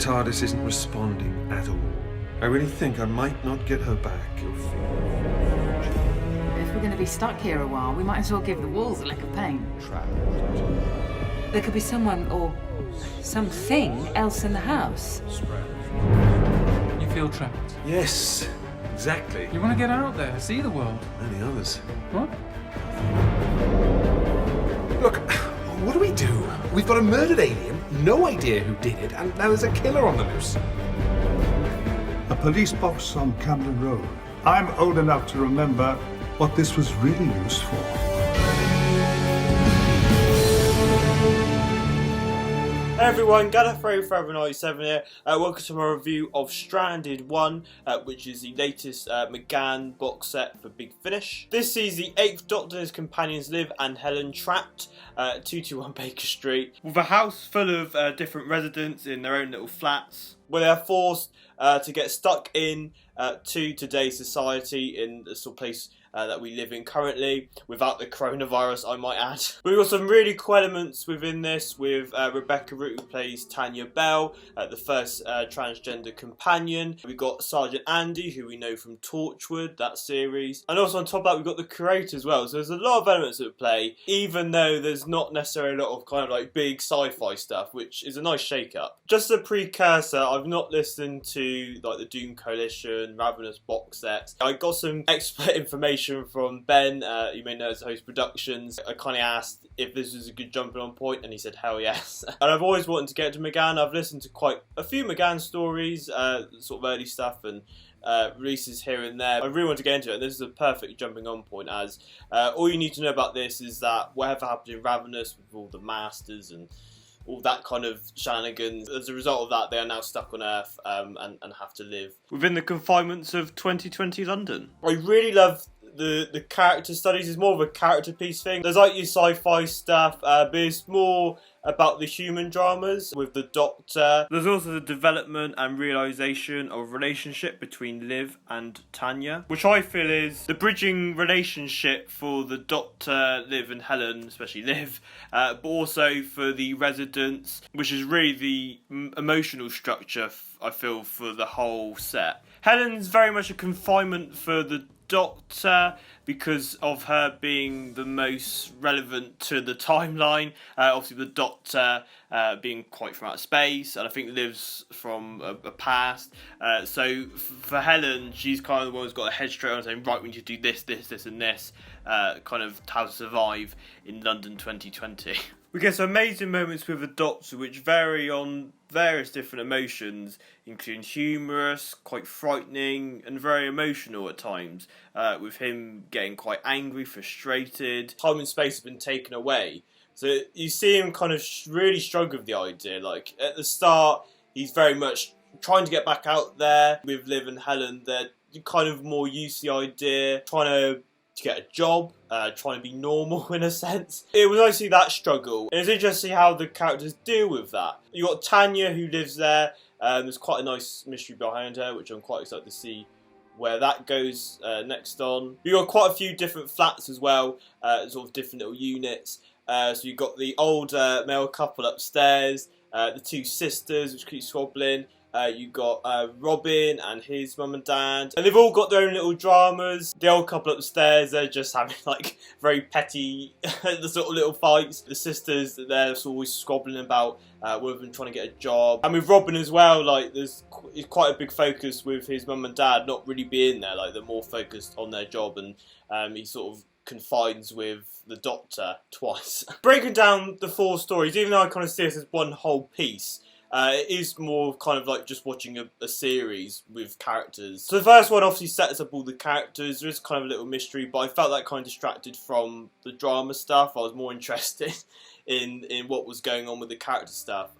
TARDIS isn't responding at all. I really think I might not get her back. If we're going to be stuck here a while, we might as well give the walls a lick of paint. There could be someone or something else in the house. You feel trapped? Yes, exactly. You want to get out there, see the world. Many others. What? Look, what do we do? We've got a murdered alien, no idea who did it, and now there's a killer on the loose. A police box on Camden Road. I'm old enough to remember what this was really used for. Hey everyone, Gallifrey Forever 97 here. Welcome to my review of Stranded 1, which is the latest McGann box set for Big Finish. This sees the 8th Doctor and his companions Liv and Helen trapped at 221 Baker Street, with a house full of different residents in their own little flats, where they are forced to get stuck in to today's society in the sort of place that we live in currently, without the coronavirus, I might add. We've got some really cool elements within this, with Rebecca Root, who plays Tania Bell, the first transgender companion. We've got Sergeant Andy, who we know from Torchwood, that series. And also on top of that, we've got the Curator as well. So there's a lot of elements at play, even though there's not necessarily a lot of kind of like big sci-fi stuff, which is a nice shake-up. Just a precursor, I've not listened to like the Doom Coalition, Ravenous box sets. I got some expert information from Ben, you may know as Host Productions. I kind of asked if this was a good jumping on point, and he said hell yes. And I've always wanted to get to McGann. I've listened to quite a few McGann stories, sort of early stuff and releases here and there. I really want to get into it, and this is a perfect jumping on point, as all you need to know about this is that whatever happened in Ravenous with all the Masters and all that kind of shenanigans, as a result of that, they are now stuck on Earth and have to live within the confinements of 2020 London. I really love the character studies. Is more of a character piece thing. There's like your sci-fi stuff, but it's more about the human dramas with the Doctor. There's also the development and realisation of relationship between Liv and Tania, which I feel is the bridging relationship for the Doctor, Liv and Helen, especially Liv, but also for the residents, which is really the emotional structure, I feel, for the whole set. Helen's very much a confinement for the Doctor because of her being the most relevant to the timeline. Obviously the Doctor being quite from outer space, and I think lives from a past. So for Helen, she's kind of the one who's got her head straight on, saying, right, we need to do this, this and this, kind of how to survive in London 2020. We get some amazing moments with the Doctor which vary on various different emotions, including humorous, quite frightening, and very emotional at times, with him getting quite angry, frustrated. Time and space have been taken away. So you see him kind of really struggle with the idea. Like, at the start, he's very much trying to get back out there. With Liv and Helen, they're kind of more used to the idea, trying to get a job, trying to be normal in a sense. It was nice to see that struggle, and it's interesting to see how the characters deal with that. You got Tania, who lives there. There's quite a nice mystery behind her, which I'm quite excited to see where that goes next on. You got quite a few different flats as well, sort of different little units. So you've got the older male couple upstairs, the two sisters which keep squabbling. You've got Robin and his mum and dad, and they've all got their own little dramas. The old couple upstairs, they're just having like very petty the sort of little fights. The sisters, they're always squabbling about one of them trying to get a job. And with Robin as well, like there's quite a big focus with his mum and dad not really being there. Like they're more focused on their job, and he sort of confides with the Doctor twice. Breaking down the 4 stories, even though I kind of see this as one whole piece, it is more kind of like just watching a series with characters. So the first one obviously sets up all the characters. There is kind of a little mystery, but I felt that kind of distracted from the drama stuff. I was more interested in what was going on with the character stuff,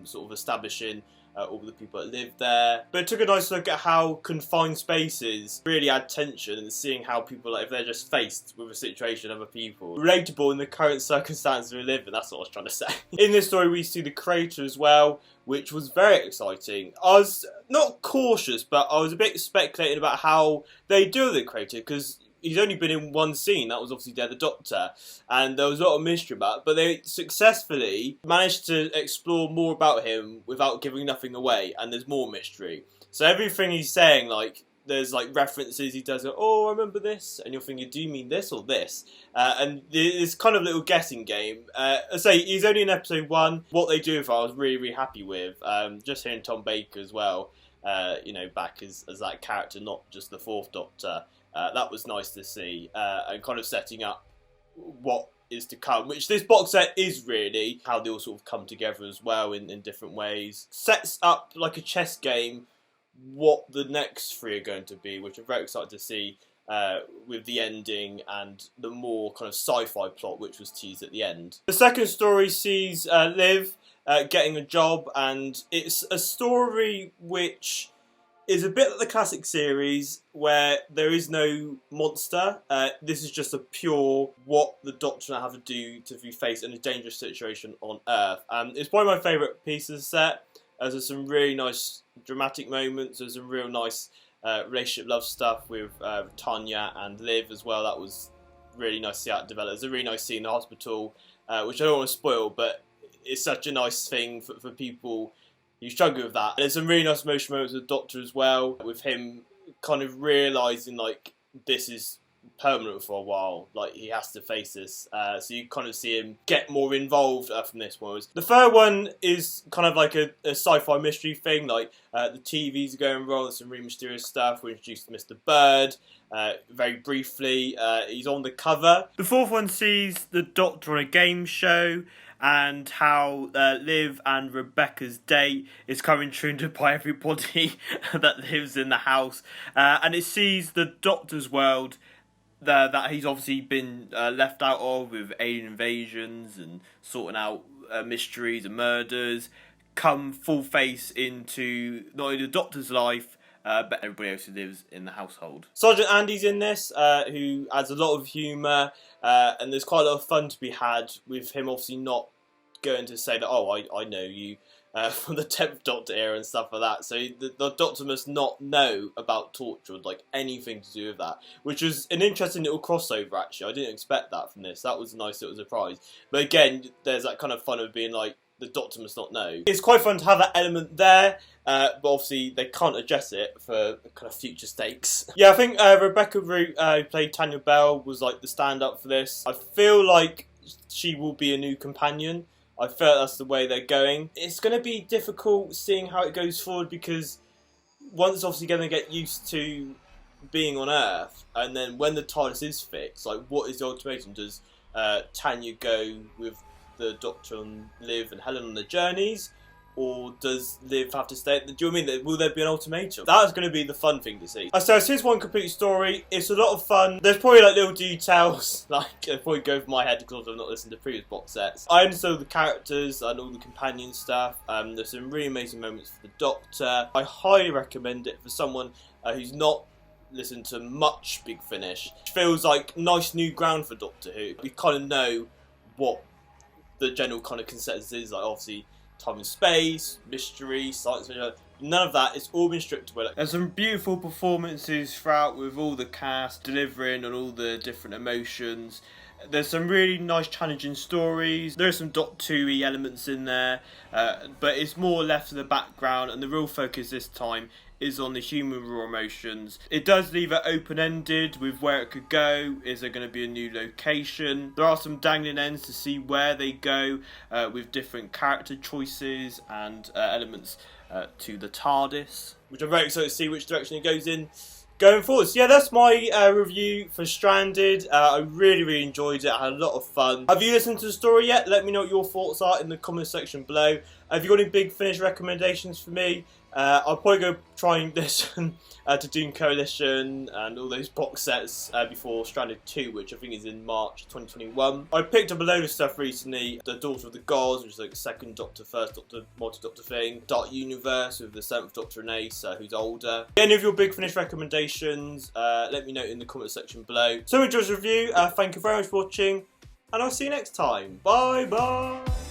sort of establishing all the people that live there. But it took a nice look at how confined spaces really add tension, and seeing how people, like, if they're just faced with a situation of other people, relatable in the current circumstances we live in. That's what I was trying to say. In this story we see the Curator as well, which was very exciting. I was not cautious, but I was a bit speculating about how they do the Curator, because he's only been in one scene, that was obviously They're the Doctor, and there was a lot of mystery about it, but they successfully managed to explore more about him without giving nothing away, and there's more mystery. So everything he's saying, like, there's like references he does, oh, I remember this, and you're thinking, do you mean this or this? And this kind of little guessing game. I say he's only in episode 1. What they do with it, I was really, really happy with. Just hearing Tom Baker as well, you know, back as that character, not just the 4th Doctor. That was nice to see, and kind of setting up what is to come, which this box set is really how they all sort of come together as well in different ways. Sets up like a chess game what the next 3 are going to be, which I'm very excited to see with the ending and the more kind of sci-fi plot which was teased at the end. The second story sees Liv getting a job, and it's a story which is a bit like the classic series where there is no monster. This is just a pure what the Doctor have to do to be faced in a dangerous situation on Earth. It's one of my favourite pieces of set. There's some really nice dramatic moments. There's some real nice relationship love stuff with Tania and Liv as well. That was really nice to see how it developed. There's a really nice scene in the hospital, which I don't want to spoil, but it's such a nice thing for people who struggle with that. There's some really nice emotional moments with the Doctor as well, with him kind of realising like this is permanent for a while, like he has to face this, so you kind of see him get more involved from this one. The third one is kind of like a sci-fi mystery thing, like the TVs are going wrong, there's some really mysterious stuff. We introduced Mr. Bird very briefly, he's on the cover. The fourth one sees the Doctor on a game show, and how Liv and Rebecca's date is coming true by everybody that lives in the house, and it sees the Doctor's world that he's obviously been left out of, with alien invasions and sorting out mysteries and murders, come full face into not only the Doctor's life, but everybody else who lives in the household. Sergeant Andy's in this, who adds a lot of humour, and there's quite a lot of fun to be had with him obviously not going to say that, oh, I know you from the 10th Doctor era and stuff like that. So the Doctor must not know about Torchwood, like anything to do with that, which was an interesting little crossover actually. I didn't expect that from this. That was a nice little surprise. But again, there's that kind of fun of being like, the Doctor must not know. It's quite fun to have that element there, but obviously they can't address it for kind of future stakes. Yeah, I think Rebecca Root, who played Tania Bell, was like the stand-up for this. I feel like she will be a new companion. I feel that's the way they're going. It's going to be difficult seeing how it goes forward, because one's obviously going to get used to being on Earth, and then when the TARDIS is fixed, like what is the ultimatum? Does Tanya go with the Doctor and Liv and Helen on their journeys, or does Liv have to stay? Do you know what I mean? Will there be an ultimatum? That's going to be the fun thing to see. So here's one complete story. It's a lot of fun. There's probably like little details, like they probably go over my head because I've not listened to previous box sets. I understand the characters and all the companion stuff. There's some really amazing moments for the Doctor. I highly recommend it for someone who's not listened to much Big Finish. It feels like nice new ground for Doctor Who. We kind of know what the general kind of consensus is, like obviously time and space, mystery, science fiction. None of that. It's all been stripped away. There's some beautiful performances throughout with all the cast delivering on all the different emotions. There's some really nice challenging stories. There are some Doctor Who-y elements in there, but it's more left to the background, and the real focus this time is on the human raw emotions. It does leave it open-ended with where it could go. Is there going to be a new location? There are some dangling ends to see where they go with different character choices and elements to the TARDIS, which I'm very excited to see which direction it goes in going forward. So yeah, that's my review for Stranded. I really enjoyed it. I had a lot of fun. Have you listened to the story yet? Let me know what your thoughts are in the comment section below. Have you got any Big Finish recommendations for me? I'll probably go trying this to Doom Coalition and all those box sets before Stranded 2, which I think is in March 2021. I picked up a load of stuff recently. The Daughter of the Gods, which is like a second Doctor, first Doctor, multi-Doctor thing. Dark Universe with the 7th Doctor and Ace, who's older. Any of your Big Finish recommendations, let me know in the comment section below. So enjoy this review. Thank you very much for watching, and I'll see you next time. Bye bye.